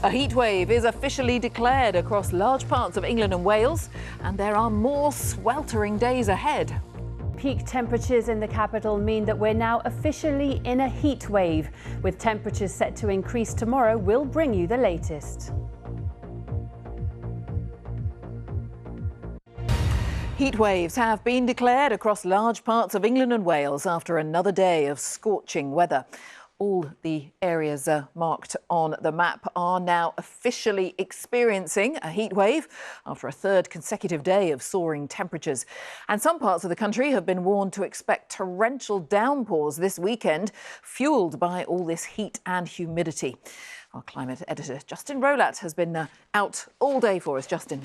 A heatwave is officially declared across large parts of England and Wales, and there are more sweltering days ahead. Peak temperatures in the capital mean that we're now officially in a heat wave. With temperatures set to increase tomorrow, we'll bring you the latest. Heat waves have been declared across large parts of England and Wales after another day of scorching weather. All the areas marked on the map are now officially experiencing a heat wave after a third consecutive day of soaring temperatures. And some parts of the country have been warned to expect torrential downpours this weekend, fuelled by all this heat and humidity. Our climate editor, Justin Rolat, has been out all day for us. Justin.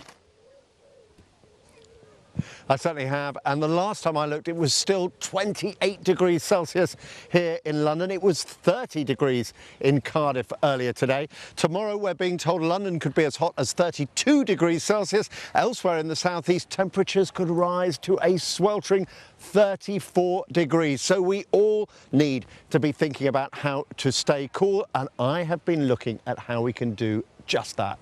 I certainly have, and the last time I looked it was still 28 degrees Celsius here in London. It was 30 degrees in Cardiff earlier today. Tomorrow we're being told London could be as hot as 32 degrees Celsius. Elsewhere in the southeast, temperatures could rise to a sweltering 34 degrees. So we all need to be thinking about how to stay cool, and I have been looking at how we can do just that.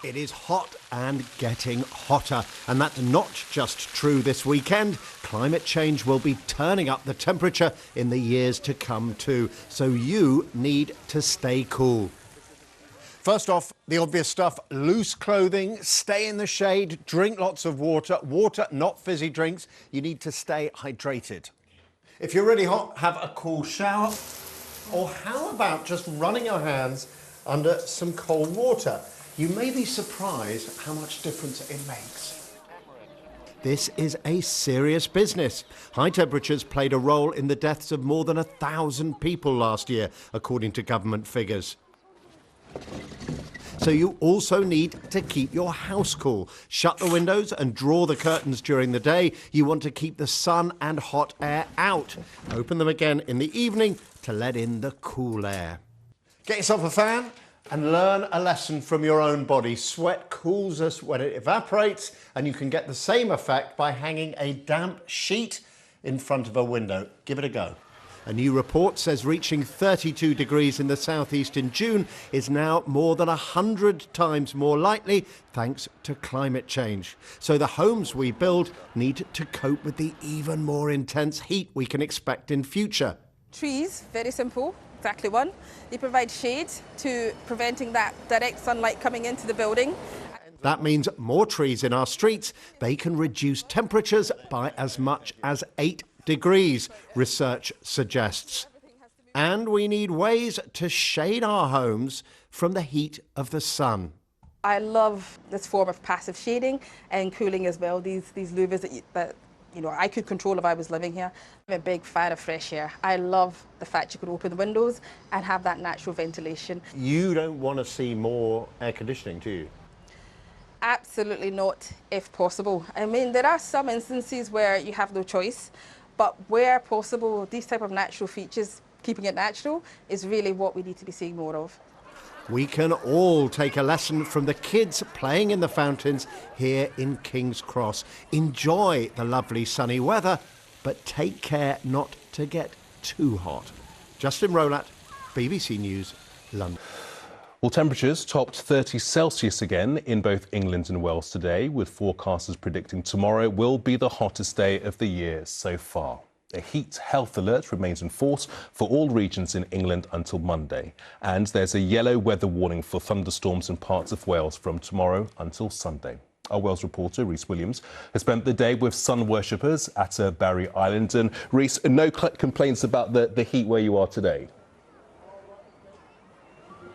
It is hot and getting hotter, and that's not just true this weekend. Climate change will be turning up the temperature in the years to come too, so you need to stay cool. First off, the obvious stuff: loose clothing, stay in the shade, drink lots of water, not fizzy drinks. You need to stay hydrated. If you're really hot, have a cool shower, or how about just running your hands under some cold water? You may be surprised how much difference it makes. This is a serious business. High temperatures played a role in the deaths of more than 1,000 people last year, according to government figures. So you also need to keep your house cool. Shut the windows and draw the curtains during the day. You want to keep the sun and hot air out. Open them again in the evening to let in the cool air. Get yourself a fan and learn a lesson from your own body. Sweat cools us when it evaporates, and you can get the same effect by hanging a damp sheet in front of a window. Give it a go. A new report says reaching 32 degrees in the southeast in June is now more than 100 times more likely thanks to climate change. So the homes we build need to cope with the even more intense heat we can expect in future. Trees, very simple. Exactly one. They provide shade to preventing that direct sunlight coming into the building. That means more trees in our streets. They can reduce temperatures by as much as 8 degrees, research suggests. And we need ways to shade our homes from the heat of the sun. I love this form of passive shading and cooling as well. These louvers that I could control if I was living here. I'm a big fan of fresh air. I love the fact you could open the windows and have that natural ventilation. You don't want to see more air conditioning, do you? Absolutely not, if possible. I mean, there are some instances where you have no choice, but where possible, these type of natural features, keeping it natural, is really what we need to be seeing more of. We can all take a lesson from the kids playing in the fountains here in King's Cross. Enjoy the lovely sunny weather, but take care not to get too hot. Justin Rolat, BBC News, London. Well, temperatures topped 30 Celsius again in both England and Wales today, with forecasters predicting tomorrow will be the hottest day of the year so far. A heat health alert remains in force for all regions in England until Monday. And there's a yellow weather warning for thunderstorms in parts of Wales from tomorrow until Sunday. Our Wales reporter, Rhys Williams, has spent the day with sun worshippers at Barry Island. And Rhys, no complaints about the heat where you are today?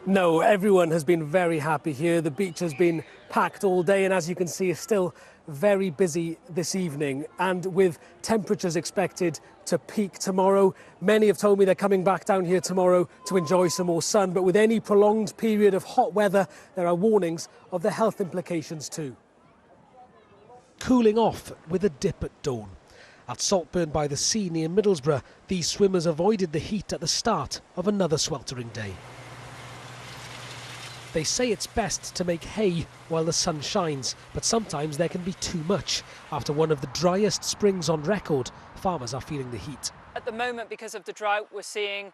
No, everyone has been very happy here. The beach has been packed all day, and as you can see, it's still very busy this evening. And with temperatures expected to peak tomorrow, many have told me they're coming back down here tomorrow to enjoy some more sun. But with any prolonged period of hot weather, there are warnings of the health implications too. Cooling off with a dip at dawn. At Saltburn by the Sea near Middlesbrough, these swimmers avoided the heat at the start of another sweltering day. They say it's best to make hay while the sun shines, but sometimes there can be too much. After one of the driest springs on record, farmers are feeling the heat. At the moment, because of the drought, we're seeing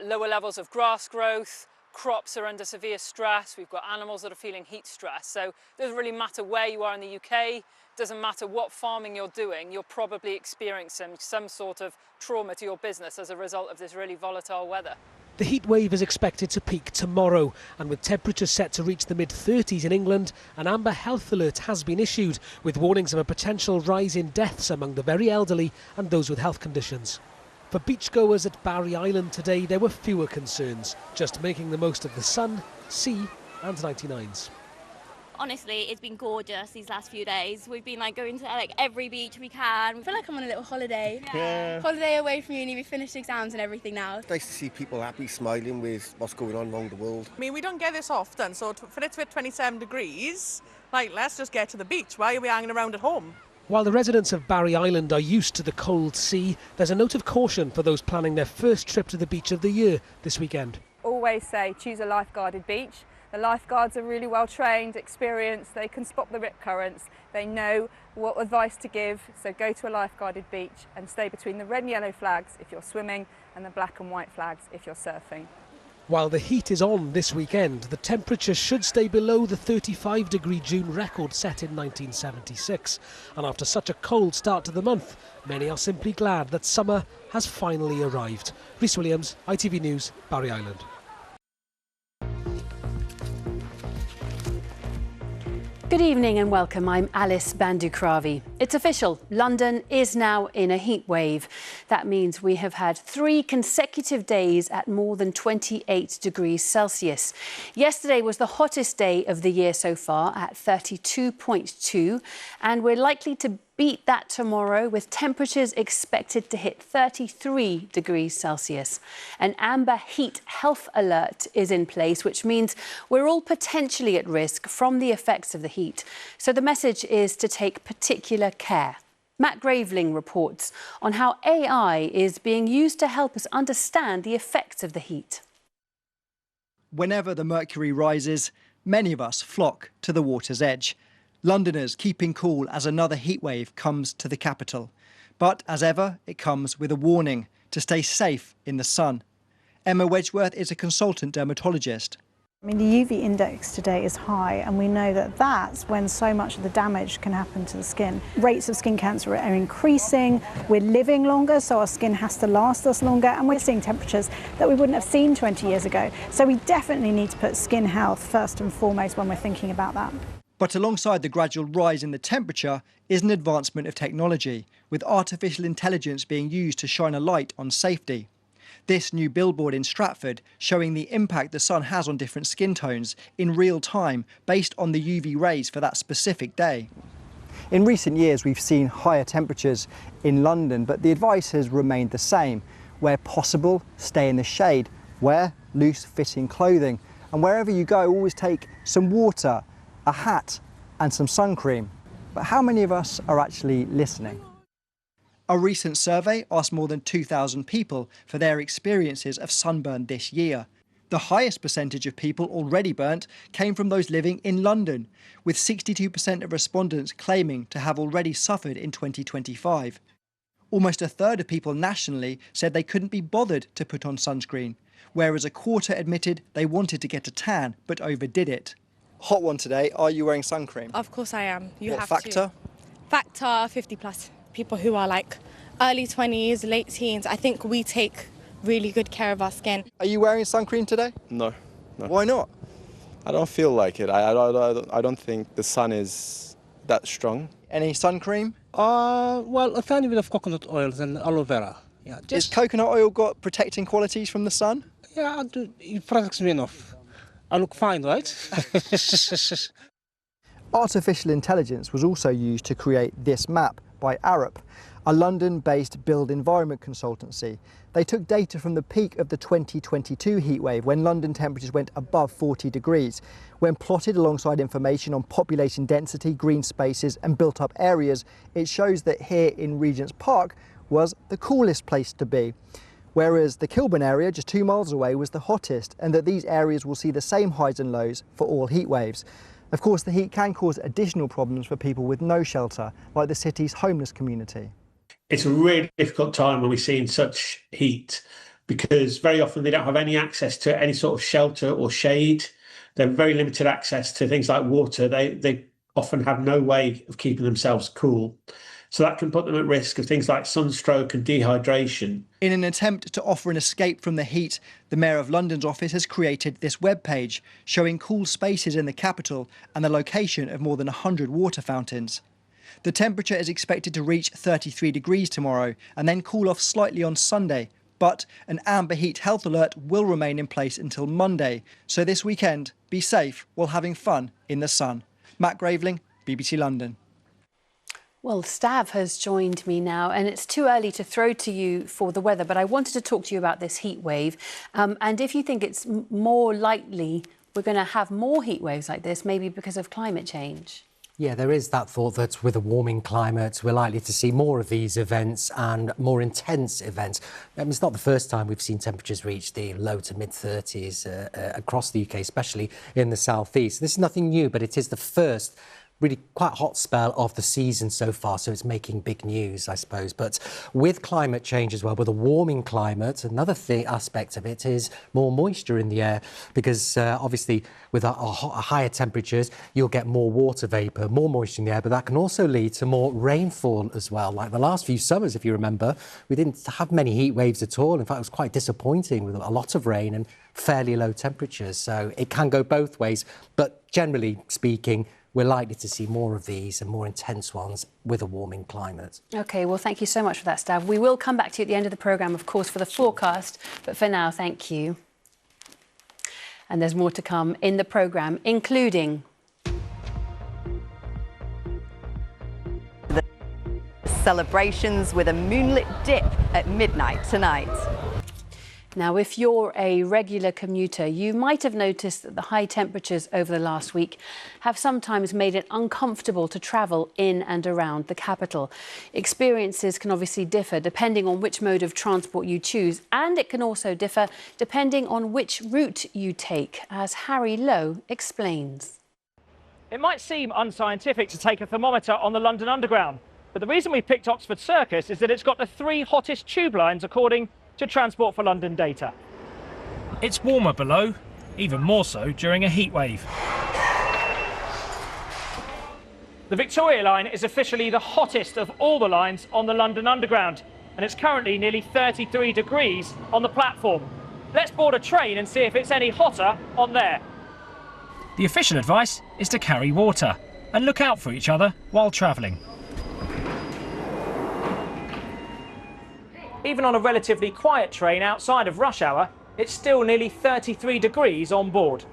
lower levels of grass growth, crops are under severe stress, we've got animals that are feeling heat stress. So it doesn't really matter where you are in the UK, doesn't matter what farming you're doing, you're probably experiencing some sort of trauma to your business as a result of this really volatile weather. The heat wave is expected to peak tomorrow, and with temperatures set to reach the mid-30s in England, an amber health alert has been issued, with warnings of a potential rise in deaths among the very elderly and those with health conditions. For beachgoers at Barry Island today, there were fewer concerns, just making the most of the sun, sea and 99s. Honestly, it's been gorgeous these last few days. We've been going to every beach we can. I feel like I'm on a little holiday. Yeah. Holiday away from uni. We finished exams and everything now. It's nice to see people happy, smiling with what's going on around the world. I mean, we don't get this often, so for it to hit 27 degrees, let's just get to the beach. Why are we hanging around at home? While the residents of Barry Island are used to the cold sea, there's a note of caution for those planning their first trip to the beach of the year this weekend. Always say choose a lifeguarded beach. The lifeguards are really well trained, experienced, they can spot the rip currents, they know what advice to give, so go to a lifeguarded beach and stay between the red and yellow flags if you're swimming and the black and white flags if you're surfing. While the heat is on this weekend, the temperature should stay below the 35-degree June record set in 1976. And after such a cold start to the month, many are simply glad that summer has finally arrived. Rhys Williams, ITV News, Barry Island. Good evening and welcome. I'm Alice Bandukravi. It's official. London is now in a heat wave. That means we have had 3 consecutive days at more than 28 degrees Celsius. Yesterday was the hottest day of the year so far at 32.2, and we're likely to beat that tomorrow with temperatures expected to hit 33 degrees Celsius. An amber heat health alert is in place, which means we're all potentially at risk from the effects of the heat. So the message is to take particular care. Matt Graveling reports on how AI is being used to help us understand the effects of the heat. Whenever the mercury rises, many of us flock to the water's edge. Londoners keeping cool as another heatwave comes to the capital. But as ever, it comes with a warning to stay safe in the sun. Emma Wedgeworth is a consultant dermatologist. I mean, the UV index today is high, and we know that that's when so much of the damage can happen to the skin. Rates of skin cancer are increasing, we're living longer, so our skin has to last us longer, and we're seeing temperatures that we wouldn't have seen 20 years ago. So we definitely need to put skin health first and foremost when we're thinking about that. But alongside the gradual rise in the temperature is an advancement of technology, with artificial intelligence being used to shine a light on safety. This new billboard in Stratford showing the impact the sun has on different skin tones in real time based on the UV rays for that specific day. In recent years we've seen higher temperatures in London, but the advice has remained the same. Where possible, stay in the shade, wear loose-fitting clothing, and wherever you go, always take some water, a hat and some sun cream. But how many of us are actually listening? A recent survey asked more than 2,000 people for their experiences of sunburn this year. The highest percentage of people already burnt came from those living in London, with 62% of respondents claiming to have already suffered in 2025. Almost a third of people nationally said they couldn't be bothered to put on sunscreen, whereas a quarter admitted they wanted to get a tan but overdid it. Hot one today, are you wearing sun cream? Of course I am. You what have factor? to. Factor 50 plus. People who are early 20s, late teens, I think we take really good care of our skin. Are you wearing sun cream today? No. Why not? I don't feel like it. I don't think the sun is that strong. Any sun cream? Well, a tiny bit of coconut oils and aloe vera. Yeah, Has coconut oil got protecting qualities from the sun? Yeah, it protects me enough. I look fine, right? Artificial intelligence was also used to create this map by Arup, a London-based build environment consultancy. They took data from the peak of the 2022 heatwave when London temperatures went above 40 degrees. When plotted alongside information on population density, green spaces and built-up areas, it shows that here in Regent's Park was the coolest place to be, whereas the Kilburn area, just 2 miles away, was the hottest, and that these areas will see the same highs and lows for all heat waves. Of course, the heat can cause additional problems for people with no shelter, like the city's homeless community. It's a really difficult time when we're seeing such heat, because very often they don't have any access to any sort of shelter or shade. They have very limited access to things like water. They often have no way of keeping themselves cool. So that can put them at risk of things like sunstroke and dehydration. In an attempt to offer an escape from the heat, the Mayor of London's office has created this webpage showing cool spaces in the capital and the location of more than 100 water fountains. The temperature is expected to reach 33 degrees tomorrow and then cool off slightly on Sunday. But an amber heat health alert will remain in place until Monday. So this weekend, be safe while having fun in the sun. Matt Graveling, BBC London. Well, Stav has joined me now, and it's too early to throw to you for the weather, but I wanted to talk to you about this heat wave. And if you think it's more likely we're going to have more heat waves like this, maybe because of climate change. Yeah, there is that thought that with a warming climate, we're likely to see more of these events and more intense events. It's not the first time we've seen temperatures reach the low to mid-30s across the UK, especially in the southeast. This is nothing new, but it is the first really quite hot spell of the season so far, so it's making big news, I suppose. But with climate change as well, with a warming climate, another aspect of it is more moisture in the air, because obviously with higher temperatures, you'll get more water vapour, more moisture in the air, but that can also lead to more rainfall as well. Like the last few summers, if you remember, we didn't have many heat waves at all. In fact, it was quite disappointing with a lot of rain and fairly low temperatures. So it can go both ways, but generally speaking, we're likely to see more of these and more intense ones with a warming climate. OK, well, thank you so much for that, Stav. We will come back to you at the end of the programme, of course, for the forecast. But for now, thank you. And there's more to come in the programme, including the celebrations with a moonlit dip at midnight tonight. Now, if you're a regular commuter, you might have noticed that the high temperatures over the last week have sometimes made it uncomfortable to travel in and around the capital. Experiences can obviously differ depending on which mode of transport you choose, and it can also differ depending on which route you take, as Harry Lowe explains. It might seem unscientific to take a thermometer on the London Underground, but the reason we picked Oxford Circus is that it's got the 3 hottest tube lines according to Transport for London data. It's warmer below, even more so during a heat wave. The Victoria line is officially the hottest of all the lines on the London Underground, and it's currently nearly 33 degrees on the platform. Let's board a train and see if it's any hotter on there. The official advice is to carry water and look out for each other while travelling. Even on a relatively quiet train outside of rush hour, it's still nearly 33 degrees on board.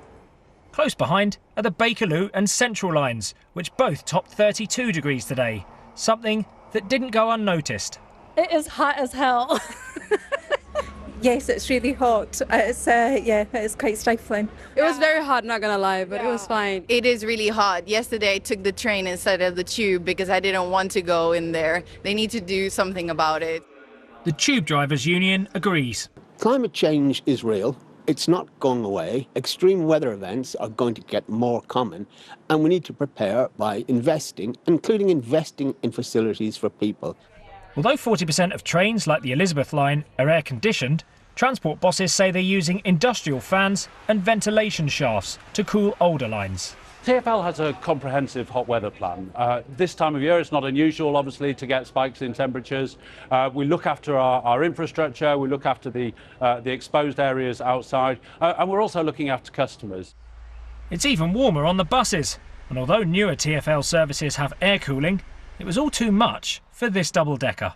Close behind are the Bakerloo and Central lines, which both topped 32 degrees today, something that didn't go unnoticed. It is hot as hell. Yes, it's really hot. It's quite stifling. It was very hot, not gonna lie, but it was fine. It is really hot. Yesterday I took the train instead of the tube because I didn't want to go in there. They need to do something about it. The Tube Drivers Union agrees. Climate change is real. It's not going away. Extreme weather events are going to get more common, and we need to prepare by investing, including investing in facilities for people. Although 40% of trains, like the Elizabeth line, are air-conditioned, transport bosses say they're using industrial fans and ventilation shafts to cool older lines. TfL has a comprehensive hot weather plan. This time of year it's not unusual, obviously, to get spikes in temperatures. We look after our infrastructure, we look after the exposed areas outside, and we're also looking after customers. It's even warmer on the buses, and although newer TfL services have air cooling, it was all too much for this double-decker.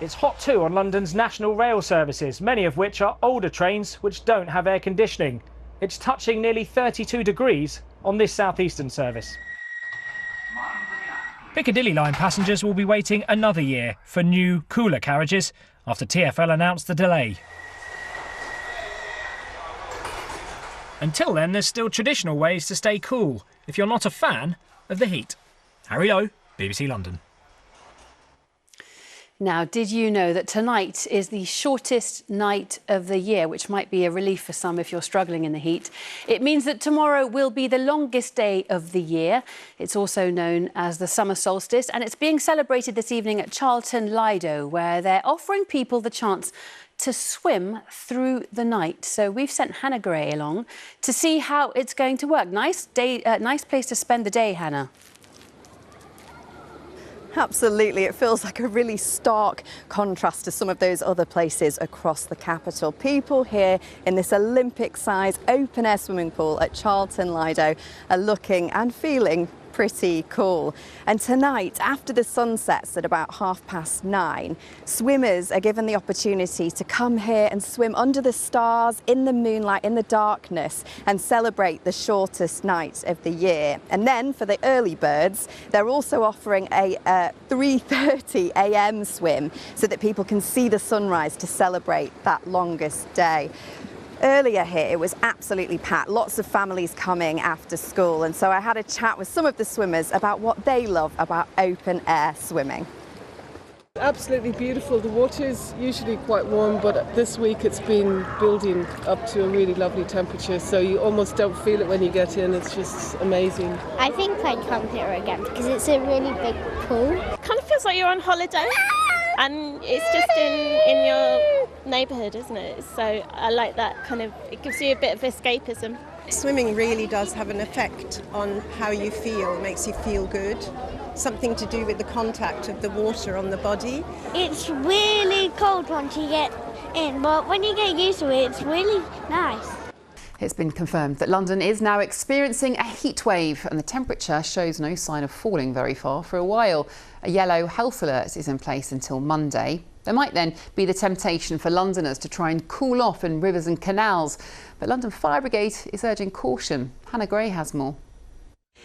It's hot too on London's national rail services, many of which are older trains which don't have air conditioning. It's touching nearly 32 degrees on this southeastern service. Piccadilly line passengers will be waiting another year for new, cooler carriages after TfL announced the delay. Until then, there's still traditional ways to stay cool if you're not a fan of the heat. Harry Lowe, BBC London. Now, did you know that tonight is the shortest night of the year, which might be a relief for some if you're struggling in the heat? It means that tomorrow will be the longest day of the year. It's also known as the summer solstice, and it's being celebrated this evening at Charlton Lido, where they're offering people the chance to swim through the night. So we've sent Hannah Gray along to see how it's going to work. Nice place to spend the day, Hannah. Absolutely, it feels like a really stark contrast to some of those other places across the capital. People here in this Olympic-sized open-air swimming pool at Charlton Lido are looking and feeling pretty cool. And tonight, after the sun sets at about 9:30, swimmers are given the opportunity to come here and swim under the stars, in the moonlight, in the darkness, and celebrate the shortest night of the year. And then for the early birds, they're also offering a 3:30 a.m. swim so that people can see the sunrise to celebrate that longest day. Earlier here, it was absolutely packed, lots of families coming after school, and so I had a chat with some of the swimmers about what they love about open air swimming. Absolutely beautiful. The water's usually quite warm, but this week it's been building up to a really lovely temperature, so you almost don't feel it when you get in. It's just amazing. I think I'd come here again because it's a really big pool. Kind of feels like you're on holiday. And it's just in your neighbourhood, isn't it? So I like that kind of, it gives you a bit of escapism. Swimming really does have an effect on how you feel. It makes you feel good. Something to do with the contact of the water on the body. It's really cold once you get in, but when you get used to it, it's really nice. It's been confirmed that London is now experiencing a heat wave and the temperature shows no sign of falling very far for a while. A yellow health alert is in place until Monday. There might then be the temptation for Londoners to try and cool off in rivers and canals. But London Fire Brigade is urging caution. Hannah Gray has more.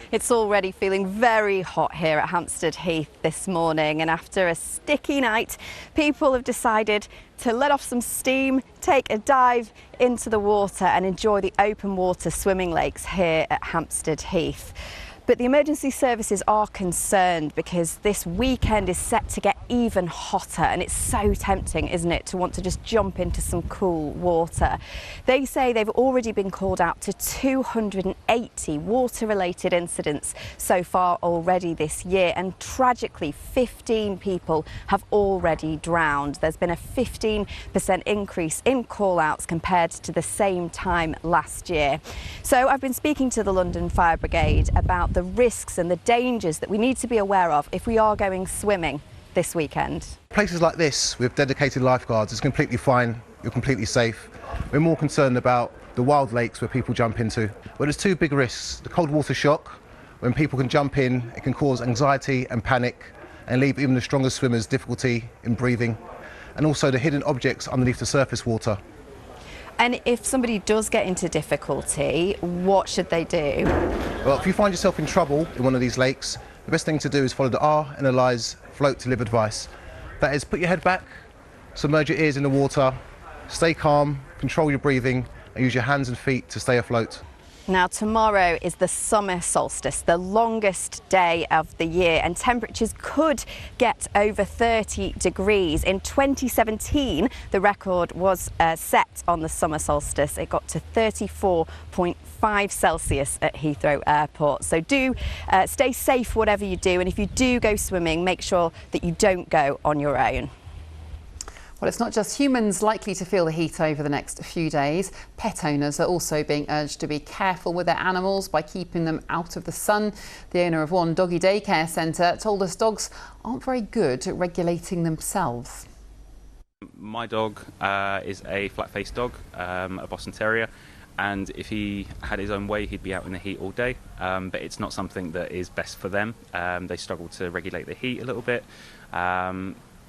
It's already feeling very hot here at Hampstead Heath this morning, and after a sticky night, people have decided to let off some steam, take a dive into the water and enjoy the open water swimming lakes here at Hampstead Heath. But the emergency services are concerned because this weekend is set to get even hotter, and it's so tempting, isn't it, to want to just jump into some cool water. They say they've already been called out to 280 water-related incidents so far already this year, and tragically 15 people have already drowned. There's been a 15% increase in call-outs compared to the same time last year. So I've been speaking to the London Fire Brigade about the risks and the dangers that we need to be aware of if we are going swimming this weekend. Places like this with dedicated lifeguards is completely fine, you're completely safe. We're more concerned about the wild lakes where people jump into. Well, there's two big risks. The cold water shock, when people can jump in, it can cause anxiety and panic and leave even the strongest swimmers difficulty in breathing. And also the hidden objects underneath the surface water. And if somebody does get into difficulty, what should they do? Well, if you find yourself in trouble in one of these lakes, the best thing to do is follow the R, analyse, float to live advice. That is, put your head back, submerge your ears in the water, stay calm, control your breathing, and use your hands and feet to stay afloat. Now, tomorrow is the summer solstice, the longest day of the year, and temperatures could get over 30 degrees. In 2017, the record was set on the summer solstice. It got to 34.5 Celsius at Heathrow Airport. So do stay safe whatever you do, and if you do go swimming, make sure that you don't go on your own. Well, it's not just humans likely to feel the heat over the next few days. Pet owners are also being urged to be careful with their animals by keeping them out of the sun. The owner of one doggy daycare centre told us dogs aren't very good at regulating themselves. My dog is a flat-faced dog, a Boston Terrier, and if he had his own way, he'd be out in the heat all day. But it's not something that is best for them. They struggle to regulate the heat a little bit.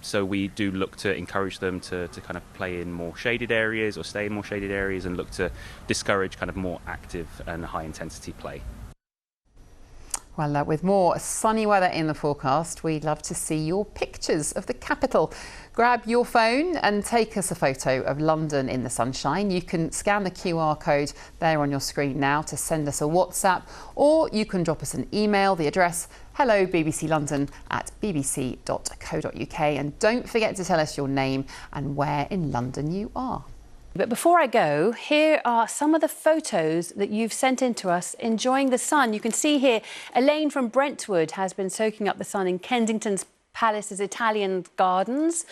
So we do look to encourage them to kind of play in more shaded areas or stay in more shaded areas and look to discourage kind of more active and high intensity play. Well, with more sunny weather in the forecast, we'd love to see your pictures of the capital. Grab your phone and take us a photo of London in the sunshine. You can scan the QR code there on your screen now to send us a WhatsApp, or you can drop us an email. The address hellobbclondon@bbc.co.uk, and don't forget to tell us your name and where in London you are. But before I go, here are some of the photos that you've sent in to us enjoying the sun. You can see here Elaine from Brentwood has been soaking up the sun in Kensington's Palace's Italian gardens.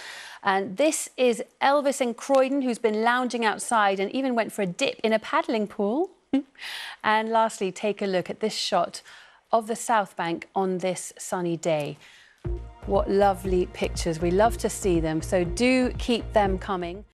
And this is Elvis in Croydon, who's been lounging outside and even went for a dip in a paddling pool. And lastly, take a look at this shot of the South Bank on this sunny day. What lovely pictures. We love to see them, so do keep them coming.